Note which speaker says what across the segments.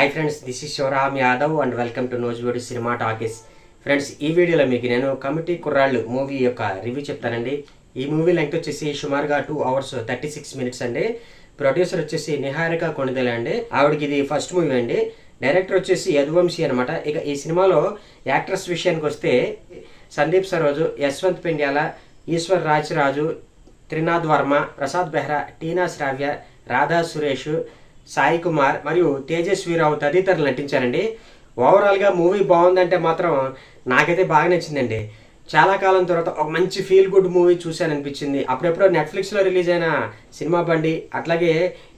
Speaker 1: Hi friends, this is Shivaram Yadav and welcome to నోజ్బోడి cinema talkies. Friends, ఈ వీడియోలో మీకు నేను కమిటీ కుర్రాళ్ళు మూవీ యొక్క రివ్యూ చెప్తానండి. ఈ మూవీ లెంగ్త్ వచ్చేసి సుమారుగా 2 hours 36 minutes అండి. ప్రొడ్యూసర్ వచ్చేసి నిహారిక కొణిదెల అండి. ఆవిడకి ఇది ఫస్ట్ మూవీ అండి. డైరెక్టర్ వచ్చేసి యదువంశీ అనమాట. ఇక ఈ సినిమాలో యాక్ట్రెస్ విషయానికి వస్తే సందీప్ సరోజు, యశ్వంత్ పెండ్యాల, ఈశ్వర్ రాజరాజు, త్రినాథ్ వర్మ, ప్రసాద్ బెహ్రా, టీనా శ్రావ్య, రాధా సురేష్, సాయి కుమార్ మరియు తేజస్వీరావు తదితరులు నటించారండి. ఓవరాల్గా మూవీ బాగుందంటే మాత్రం నాకైతే బాగా నచ్చిందండి. చాలా కాలం తర్వాత ఒక మంచి ఫీల్ గుడ్ మూవీ చూశాను అనిపించింది. అప్పుడెప్పుడో నెట్ఫ్లిక్స్లో రిలీజ్ అయిన సినిమా బండి, అట్లాగే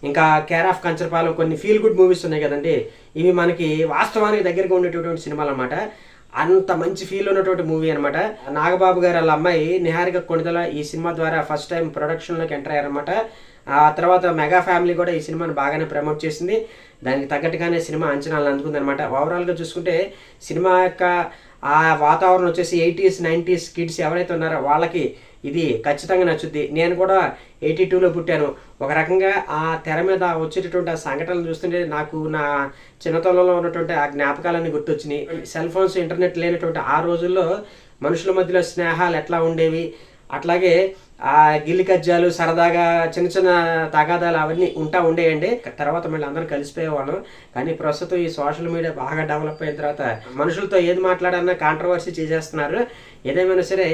Speaker 1: ఇంకా కేర్ ఆఫ్ కంచరపాలెం, కొన్ని ఫీల్ గుడ్ మూవీస్ ఉన్నాయి కదండి. ఇవి మనకి వాస్తవానికి దగ్గరగా ఉండేటటువంటి సినిమాలు అనమాట. అంత మంచి ఫీల్ ఉన్నటువంటి మూవీ అనమాట. నాగబాబు గారు వాళ్ళ అమ్మాయి నిహారిక కొణిదెల ఈ సినిమా ద్వారా ఫస్ట్ టైం ప్రొడక్షన్లోకి ఎంటర్ అయ్యారనమాట. ఆ తర్వాత మెగా ఫ్యామిలీ కూడా ఈ సినిమాని బాగానే ప్రమోట్ చేసింది. దానికి తగ్గట్టుగానే సినిమా అంచనాలు అందుకుందనమాట. ఓవరాల్గా చూసుకుంటే సినిమా యొక్క ఆ వాతావరణం వచ్చేసి 80s 90s కిడ్స్ ఎవరైతే ఉన్నారో వాళ్ళకి ఇది ఖచ్చితంగా నచ్చుద్ది. నేను కూడా 82లో పుట్టాను. ఒక రకంగా ఆ తెర మీద వచ్చేటటువంటి ఆ సంఘటనలు చూస్తుంటే నాకు నా చిన్నతనంలో ఉన్నటువంటి ఆ జ్ఞాపకాలన్నీ గుర్తొచ్చినాయి. సెల్ ఫోన్స్, ఇంటర్నెట్ లేనటువంటి ఆ రోజుల్లో మనుషుల మధ్యలో స్నేహాలు ఎట్లా ఉండేవి, అట్లాగే ఆ గిల్లి కజ్జాలు, సరదాగా చిన్న చిన్న తగాదాలు అవన్నీ ఉండేయండి. తర్వాత మళ్ళీ అందరూ కలిసిపోయేవాళ్ళం. కానీ ప్రస్తుతం ఈ సోషల్ మీడియా బాగా డెవలప్ అయిన తర్వాత మనుషులతో ఏది మాట్లాడన్నా కాంట్రవర్సీ చేసేస్తున్నారు. ఏదేమైనా సరే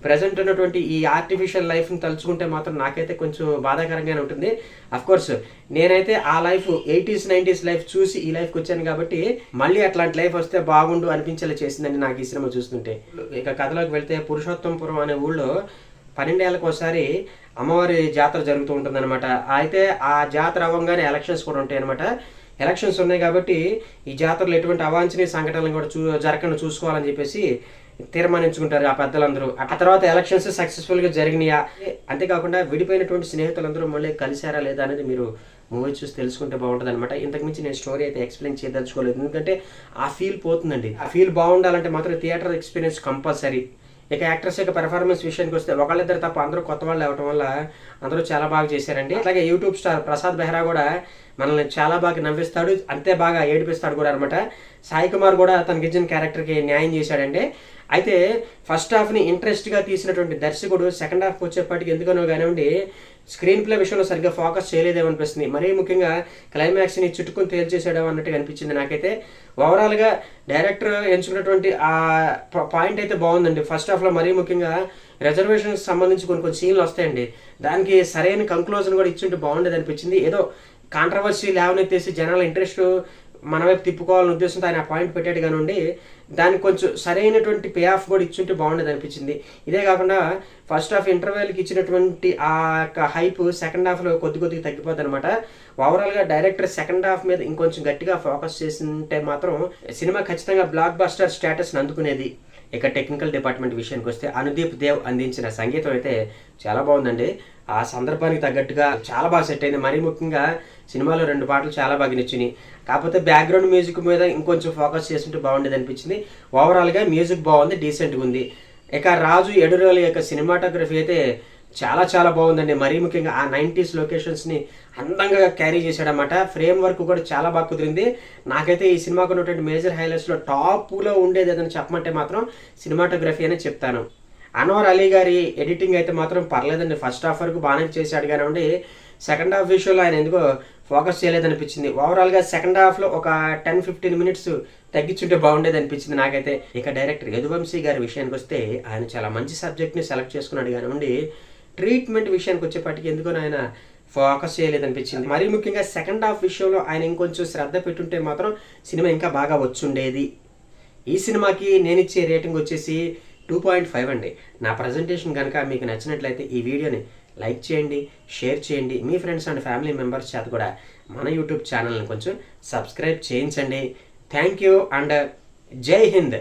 Speaker 1: ప్రజెంట్ ఉన్నటువంటి ఈ ఆర్టిఫిషియల్ లైఫ్ని తలుచుకుంటే మాత్రం నాకైతే కొంచెం బాధాకరంగానే ఉంటుంది. అఫ్కోర్స్ నేనైతే ఆ లైఫ్ 80s 90s లైఫ్ చూసి ఈ లైఫ్కి వచ్చాను కాబట్టి మళ్ళీ అట్లాంటి లైఫ్ వస్తే బాగుండు అనిపించేలా చేసిందండి నాకు ఈ సినిమా చూస్తుంటే. ఇక కథలోకి వెళ్తే పురుషోత్తంపురం అనే ఊళ్ళో 12 ఏళ్ళకి ఒకసారి అమ్మవారి జాతర జరుగుతూ ఉంటుంది అనమాట. అయితే ఆ జాతర అవ్వగానే ఎలక్షన్స్ కూడా ఉంటాయి అనమాట. ఎలక్షన్స్ ఉన్నాయి కాబట్టి ఈ జాతరలో ఎటువంటి అవాంఛనీయ సంఘటనలు కూడా జరగకుండా చూసుకోవాలని చెప్పేసి తీర్మానించుకుంటారు ఆ పెద్దలందరూ. ఆ తర్వాత ఎలక్షన్స్ సక్సెస్ఫుల్గా జరిగినాయా, అంతేకాకుండా విడిపోయినటువంటి స్నేహితులందరూ మళ్ళీ కలిశారా లేదా అనేది మీరు మూవీ చూసి తెలుసుకుంటే బాగుంటుంది అనమాట. ఇంతకుమించి నేను స్టోరీ అయితే ఎక్స్ప్లెయిన్ చేయదలుచుకోలేదు, ఎందుకంటే ఆ ఫీల్ పోతుందండి. ఆ ఫీల్ బాగుండాలంటే మాత్రం థియేటర్ ఎక్స్పీరియన్స్ కంపల్సరీ. ఇక యాక్టర్స్ యొక్క పెర్ఫార్మెన్స్ విషయానికి వస్తే ఒకళ్ళిద్దరు తప్ప అందరూ కొత్త వాళ్ళు అవ్వటం వల్ల అందరూ చాలా బాగా చేశారండి. అలాగే యూట్యూబ్ స్టార్ ప్రసాద్ బెహ్రా కూడా మనల్ని చాలా బాగా నవ్విస్తాడు, అంతే బాగా ఏడిపిస్తాడు కూడా అనమాట. సాయి కుమార్ కూడా తనకి ఇచ్చిన క్యారెక్టర్కి న్యాయం చేశాడండి. అయితే ఫస్ట్ హాఫ్ని ఇంట్రెస్ట్గా తీసినటువంటి దర్శకుడు సెకండ్ హాఫ్కి వచ్చేప్పటికి ఎందుకనో కానివ్వండి స్క్రీన్ ప్లే విషయంలో సరిగ్గా ఫోకస్ చేయలేదేమనిపిస్తుంది. మరీ ముఖ్యంగా క్లైమాక్స్ని చుట్టుకుని తేల్చేసాడు అన్నట్టుగా అనిపించింది నాకైతే. ఓవరాల్గా డైరెక్టర్ ఎంచుకున్నటువంటి ఆ పాయింట్ అయితే బాగుందండి. ఫస్ట్ హాఫ్లో మరీ ముఖ్యంగా రిజర్వేషన్కి సంబంధించి కొన్ని సీన్లు వస్తాయండి. దానికి సరైన కంక్లూజన్ కూడా ఇచ్చుంటే బాగుండేది అనిపించింది. ఏదో కాంట్రవర్సీ లేవనెత్తేసి జనాల ఇంట్రెస్ట్ మన వైపు తిప్పుకోవాలనే ఉద్దేశంతో ఆయన పాయింట్ పెట్టాడు కానివ్వండి, దానికి కొంచెం సరైనటువంటి పే ఆఫ్ కూడా ఇచ్చుంటే బాగుండేది అనిపించింది. ఇదే కాకుండా ఫస్ట్ హాఫ్ ఇంటర్వెల్కి ఇచ్చినటువంటి ఆ యొక్క హైప్ సెకండ్ హాఫ్లో కొద్దిగా తగ్గిపోద్ది అనమాట. ఓవరాల్గా డైరెక్టర్ సెకండ్ హాఫ్ మీద ఇంకొంచెం గట్టిగా ఫోకస్ చేసింటే మాత్రం సినిమా ఖచ్చితంగా బ్లాక్ బస్టర్ స్టేటస్ని అందుకునేది. ఇక టెక్నికల్ డిపార్ట్మెంట్ విషయానికి వస్తే అనుదీప్ దేవ్ అందించిన సంగీతం అయితే చాలా బాగుందండి. ఆ సందర్భానికి తగ్గట్టుగా చాలా బాగా సెట్ అయింది. మరీ ముఖ్యంగా సినిమాలో 2 పాటలు చాలా బాగా నచ్చినాయి. కాకపోతే బ్యాక్గ్రౌండ్ మ్యూజిక్ మీద ఇంకొంచెం ఫోకస్ చేస్తుంటే బాగుండేది అనిపించింది. ఓవరాల్గా మ్యూజిక్ బాగుంది, డీసెంట్గా ఉంది. ఇక రాజు ఎడురోలి యొక్క సినిమాటోగ్రఫీ అయితే చాలా చాలా బాగుందండి. మరీ ముఖ్యంగా ఆ 90s లొకేషన్స్ని అందంగా క్యారీ చేశాడనమాట. ఫ్రేమ్ వర్క్ కూడా చాలా బాగా కుదిరింది. నాకైతే ఈ సినిమాకు ఉన్నటువంటి మేజర్ హైలైట్స్లో టాప్లో ఉండేది ఏదైనా చెప్పమంటే మాత్రం సినిమాటోగ్రఫీ అనే చెప్తాను. అన్వర్ అలీ గారి ఎడిటింగ్ అయితే మాత్రం పర్లేదండి. ఫస్ట్ హాఫ్ వరకు బాగానే చేశాడు కానివ్వండి, సెకండ్ హాఫ్ విషయంలో ఆయన ఎందుకో ఫోకస్ చేయలేదనిపించింది. ఓవరాల్గా సెకండ్ హాఫ్లో ఒక 10-15 minutes తగ్గించుంటే బాగుండేది అనిపించింది నాకైతే. ఇక డైరెక్టర్ యదువంశీ గారి విషయానికి వస్తే ఆయన చాలా మంచి సబ్జెక్ట్ని సెలెక్ట్ చేసుకున్నాడు కానివ్వండి, ట్రీట్మెంట్ విషయానికి వచ్చేప్పటికి ఎందుకో ఆయన ఫోకస్ చేయలేదనిపించింది. మరీ ముఖ్యంగా సెకండ్ హాఫ్ విషయంలో ఆయన ఇంకొంచెం శ్రద్ధ పెట్టుంటే మాత్రం సినిమా ఇంకా బాగా వచ్చుండేది. ఈ సినిమాకి నేను ఇచ్చే రేటింగ్ వచ్చేసి 2.5 అండి. నా ప్రజెంటేషన్ కనుక మీకు నచ్చినట్లయితే ఈ వీడియోని లైక్ చేయండి, షేర్ చేయండి. మీ ఫ్రెండ్స్ అండ్ ఫ్యామిలీ మెంబర్స్ చేత కూడా మన యూట్యూబ్ ఛానల్ని కొంచెం సబ్స్క్రైబ్ చేయించండి. థ్యాంక్ యూ అండ్ జై హింద్.